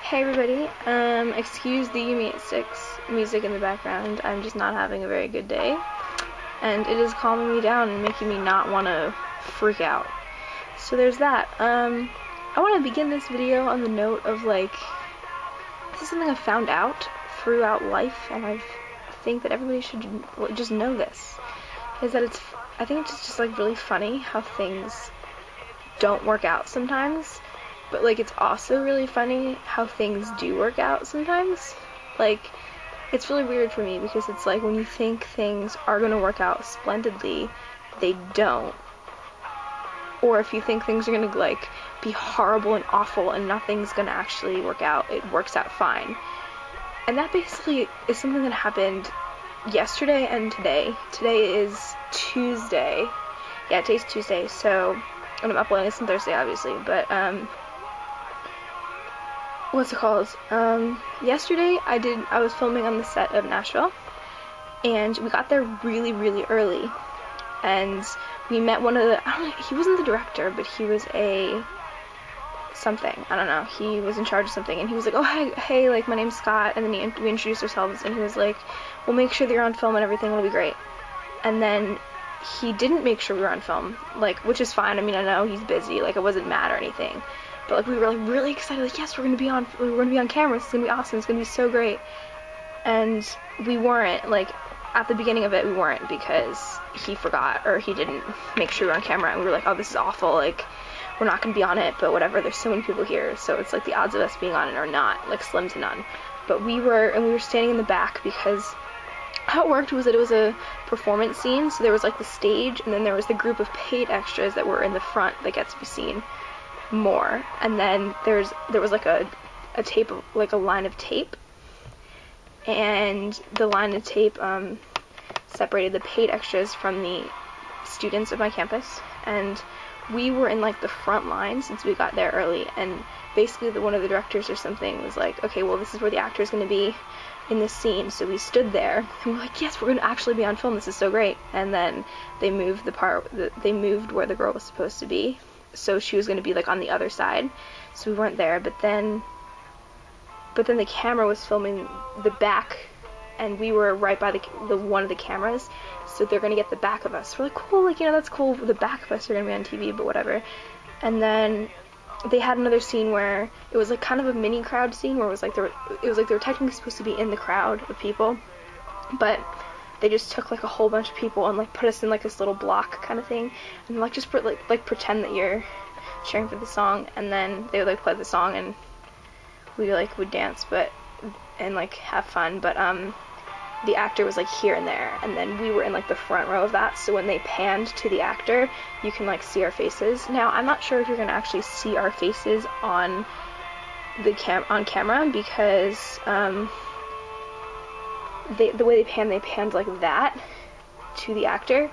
Hey everybody, excuse the Yumi at 6 music in the background. I'm just not having a very good day, and it is calming me down and making me not want to freak out. So there's that. I want to begin this video on the note of, like, this is something I found out throughout life, and I think that everybody should just know this, is that I think it's just like really funny how things don't work out sometimes. But, like, it's also really funny how things do work out sometimes. Like, it's really weird for me because it's like when you think things are going to work out splendidly, they don't. Or if you think things are going to, like, be horrible and awful and nothing's going to actually work out, it works out fine. And that basically is something that happened yesterday and today. Today is Tuesday. Yeah, today's Tuesday, so, and I'm uploading this on Thursday, obviously, but, what's it called? Yesterday I was filming on the set of Nashville, and we got there really, really early, and we met one of the, he wasn't the director, but he was something, I don't know, he was in charge of something, and he was like, oh, hey, like, my name's Scott, and then we introduced ourselves, and he was like, we'll make sure that you're on film and everything, it'll be great. And then he didn't make sure we were on film, like, which is fine, I mean, I know he's busy, like, I wasn't mad or anything. But, like, we were, like, really excited, like, yes, we're gonna be on camera, it's gonna be awesome, it's gonna be so great. And we weren't, like, at the beginning of it, we weren't, because he forgot, or he didn't make sure we were on camera, and we were like, oh, this is awful, like, we're not gonna be on it, but whatever, there's so many people here, so it's, like, the odds of us being on it are not, like, slim to none. But we were standing in the back, because how it worked was that it was a performance scene, so there was, like, the stage, and then there was the group of paid extras that were in the front that get to be seen more, and then there was like a tape, like a line of tape, and the line of tape separated the paid extras from the students of my campus, and we were in, like, the front line since we got there early, and basically one of the directors or something was like, okay, well, this is where the actor is going to be in this scene, so we stood there, and we're like, yes, we're going to actually be on film, this is so great. And then they moved they moved where the girl was supposed to be, so she was going to be, like, on the other side, so we weren't there. But then the camera was filming the back, and we were right by the one of the cameras, so they're going to get the back of us. We're like, cool, like, you know, that's cool, the back of us are going to be on TV, but whatever. And then they had another scene where it was, like, kind of a mini crowd scene, where it was like they were technically supposed to be in the crowd of people, but they just took, like, a whole bunch of people and, like, put us in, like, this little block kind of thing, and, like, just pretend that you're cheering for the song, and then they would, like, play the song, and we, like, would dance, and, like, have fun, but, the actor was, like, here and there, and then we were in, like, the front row of that, so when they panned to the actor, you can, like, see our faces. Now, I'm not sure if you're gonna actually see our faces on camera, because, the way they panned like that to the actor.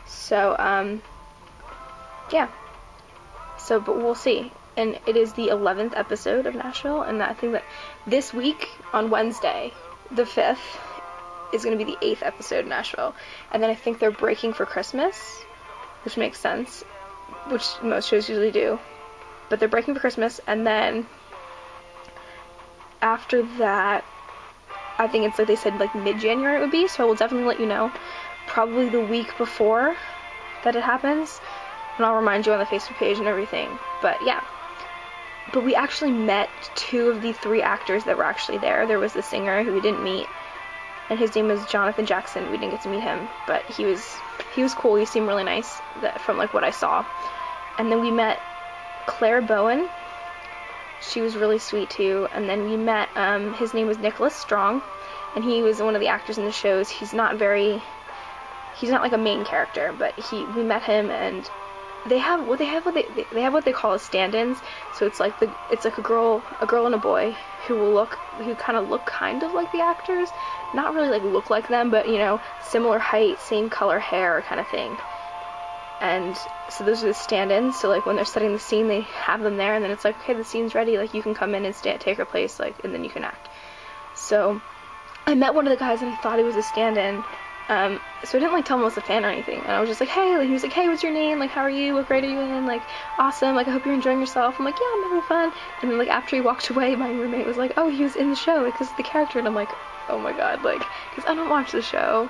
So, yeah. So, but we'll see. And it is the 11th episode of Nashville, and I think that this week, on Wednesday, the 5th, is going to be the 8th episode of Nashville. And then I think they're breaking for Christmas, which makes sense, which most shows usually do. But they're breaking for Christmas, and then after that, I think it's, like they said, like, mid-January it would be, so I will definitely let you know, probably the week before that it happens, and I'll remind you on the Facebook page and everything. But yeah, but we actually met 2 of the 3 actors that were actually there. There was the singer who we didn't meet, and his name was Jonathan Jackson. We didn't get to meet him, but he was cool. He seemed really nice from, like, what I saw. And then we met Claire Bowen. She was really sweet too. And then we met, his name was Nicholas Strong, and he was one of the actors in the shows. He's not like a main character, but we met him, and they have what they call as stand-ins. So it's like a girl and a boy who kind of look like the actors, not really, like, look like them, but, you know, similar height, same color hair kind of thing. And so those are the stand-ins, so, like, when they're setting the scene, they have them there, and then it's like, okay, the scene's ready, like, you can come in and take her place, like, and then you can act. So I met one of the guys, and I thought he was a stand-in, So I didn't like tell him I was a fan or anything, and I was just like, hey, like, he was like, hey, what's your name, like, how are you, what grade are you in, like, awesome, like, I hope you're enjoying yourself. I'm like, yeah, I'm having fun. And then, like, after he walked away, my roommate was like, oh, he was in the show, like, this is the character. And I'm like, oh my god, like, because I don't watch the show.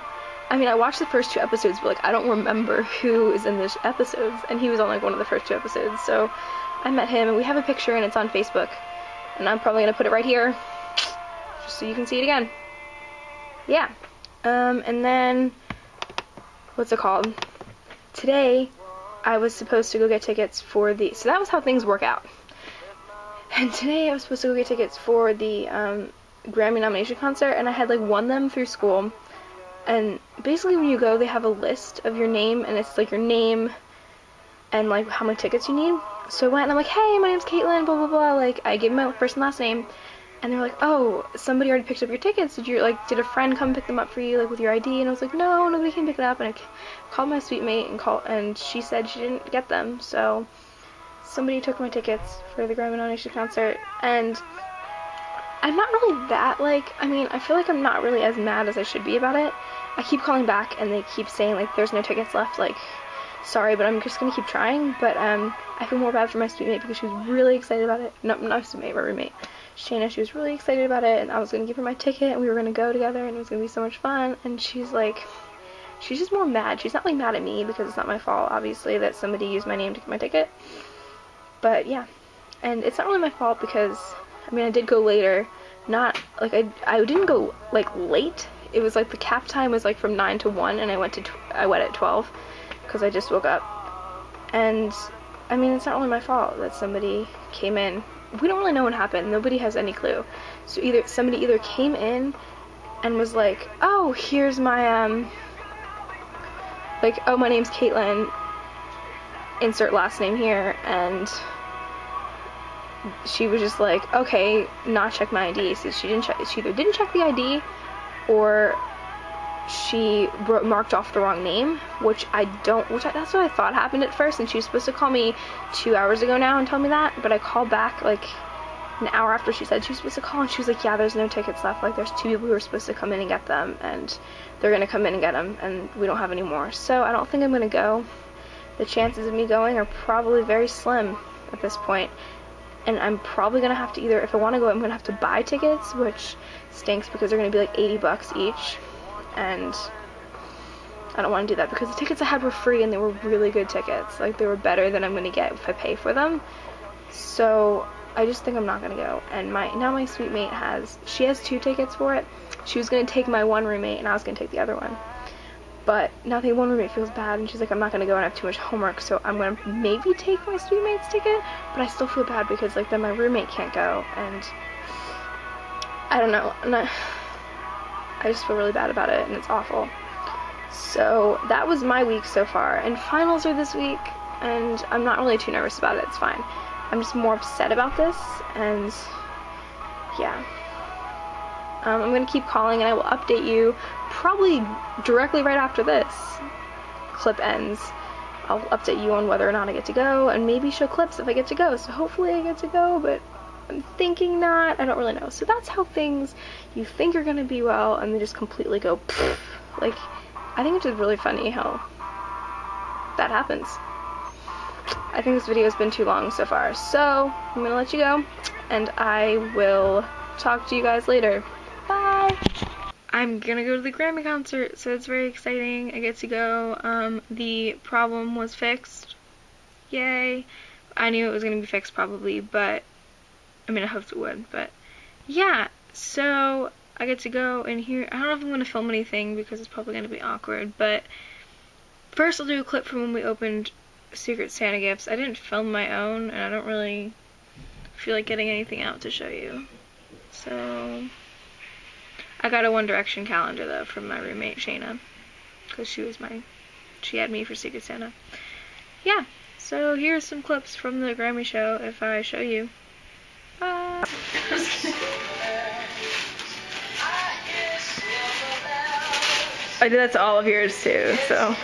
I mean, I watched the first 2 episodes, but, like, I don't remember who is in the episodes, and he was on, like, one of the first 2 episodes. So I met him, and we have a picture, and it's on Facebook, and I'm probably gonna put it right here just so you can see it again. Yeah. And then, what's it called? Today, I was supposed to go get tickets for the, so that was how things work out. And today I was supposed to go get tickets for the Grammy nomination concert, and I had like won them through school. And basically when you go, they have a list of your name, and it's like your name and like how many tickets you need. So I went and I'm like, hey, my name's Caitlin, blah blah blah, like I gave my first and last name. And they're like, oh, somebody already picked up your tickets. Did a friend come pick them up for you, like, with your ID? And I was like, no, nobody came pick it up. And I called my suite mate and she said she didn't get them. So somebody took my tickets for the Grammy nomination concert. And I'm not really that, like, I mean, I feel like I'm not really as mad as I should be about it. I keep calling back and they keep saying, like, there's no tickets left, like, sorry, but I'm just gonna keep trying. But I feel more bad for my suite mate because she was really excited about it. No, not suite mate, but roommate. Shayna, she was really excited about it, and I was going to give her my ticket, and we were going to go together, and it was going to be so much fun. And she's like, she's just more mad. She's not like mad at me because it's not my fault, obviously, that somebody used my name to get my ticket. But yeah, and it's not really my fault because, I mean, I did go later. Not like I didn't go like late. It was like the cap time was like from 9 to 1, and I went at 12 because I just woke up. And I mean, it's not really my fault that somebody came in. We don't really know what happened. Nobody has any clue. So somebody either came in and was like, oh, here's my, like, oh, my name's Caitlin, insert last name here, and she was just like, okay, not check my ID. So she either didn't check the ID, or she marked off the wrong name, that's what I thought happened at first, and she was supposed to call me 2 hours ago now and tell me that, but I called back like an hour after she said she was supposed to call, and she was like, yeah, there's no tickets left, like there's 2 people who were supposed to come in and get them, and they're gonna come in and get them, and we don't have any more. So I don't think I'm gonna go. The chances of me going are probably very slim at this point, and I'm probably gonna have to either, if I want to go, I'm gonna have to buy tickets, which stinks because they're gonna be like $80 each. And I don't want to do that because the tickets I had were free and they were really good tickets. Like, they were better than I'm going to get if I pay for them. So I just think I'm not going to go. And now my suite mate has 2 tickets for it. She was going to take my one roommate and I was going to take the other one. But now the one roommate feels bad and she's like, I'm not going to go and I have too much homework. So I'm going to maybe take my suite mate's ticket. But I still feel bad because, like, then my roommate can't go. And I don't know. I just feel really bad about it, and it's awful. So that was my week so far, and finals are this week, and I'm not really too nervous about it. It's fine. I'm just more upset about this, and yeah. I'm going to keep calling, and I will update you probably directly right after this clip ends. I'll update you on whether or not I get to go, and maybe show clips if I get to go. So hopefully I get to go, but I'm thinking not. I don't really know. So that's how things you think are going to be well, and they just completely go pfft. Like, I think it's just really funny how that happens. I think this video has been too long so far, so I'm going to let you go, and I will talk to you guys later. Bye! I'm going to go to the Grammy concert, so it's very exciting. I get to go. The problem was fixed. Yay. I knew it was going to be fixed probably, but I mean, I hoped it would, but yeah, so I get to go in here. I don't know if I'm going to film anything because it's probably going to be awkward, but first I'll do a clip from when we opened Secret Santa gifts. I didn't film my own, and I don't really feel like getting anything out to show you. So I got a One Direction calendar, though, from my roommate, Shayna, because she had me for Secret Santa. Yeah, so here's some clips from the Grammy show if I show you. Bye. I did that to all of yours too, so.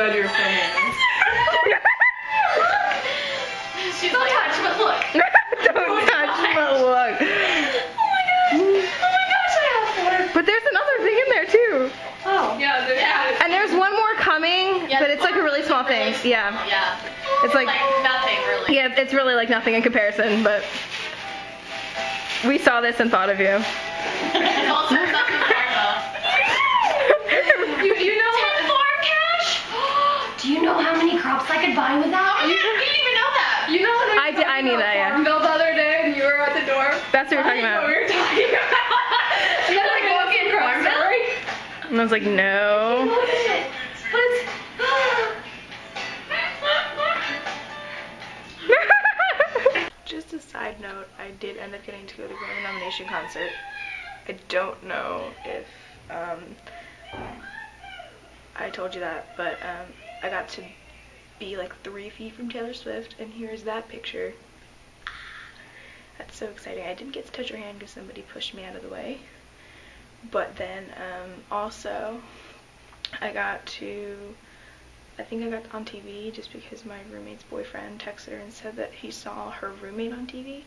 glad you were filming. She's don't touch, but look. Don't touch, but look. Oh my gosh, I have 4. But there's another thing in there too. Oh. Yeah, yeah. And there's one more coming, Yeah, but it's like a really small thing. Yeah. Yeah. It's like nothing really. Yeah, it's really like nothing in comparison, but we saw this and thought of you. It's also something You know 10 farm cash? Do you know how many crops I could buy with that? You didn't even know that. You know when I knew that, yeah. Farm Bill the other day and you were at the door? That's what we were talking about. What we were talking about. And then like walking across the story. And I was like, no. Look at it. But it's... Just a side note, I did end up getting to go to the Grammy nomination concert. I don't know if I told you that, but I got to be like 3 feet from Taylor Swift, and here's that picture. That's so exciting. I didn't get to touch her hand because somebody pushed me out of the way. But then also I think I got on TV just because my roommate's boyfriend texted her and said that he saw her roommate on TV.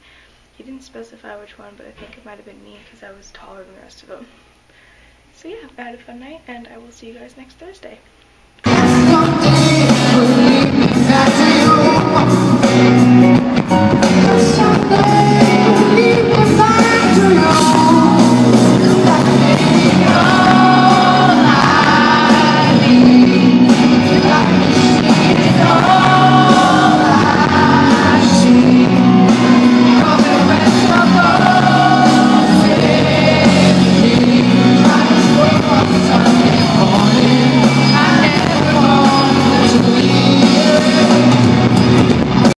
He didn't specify which one, but I think it might have been me because I was taller than the rest of them. So yeah, I had a fun night, and I will see you guys next Thursday.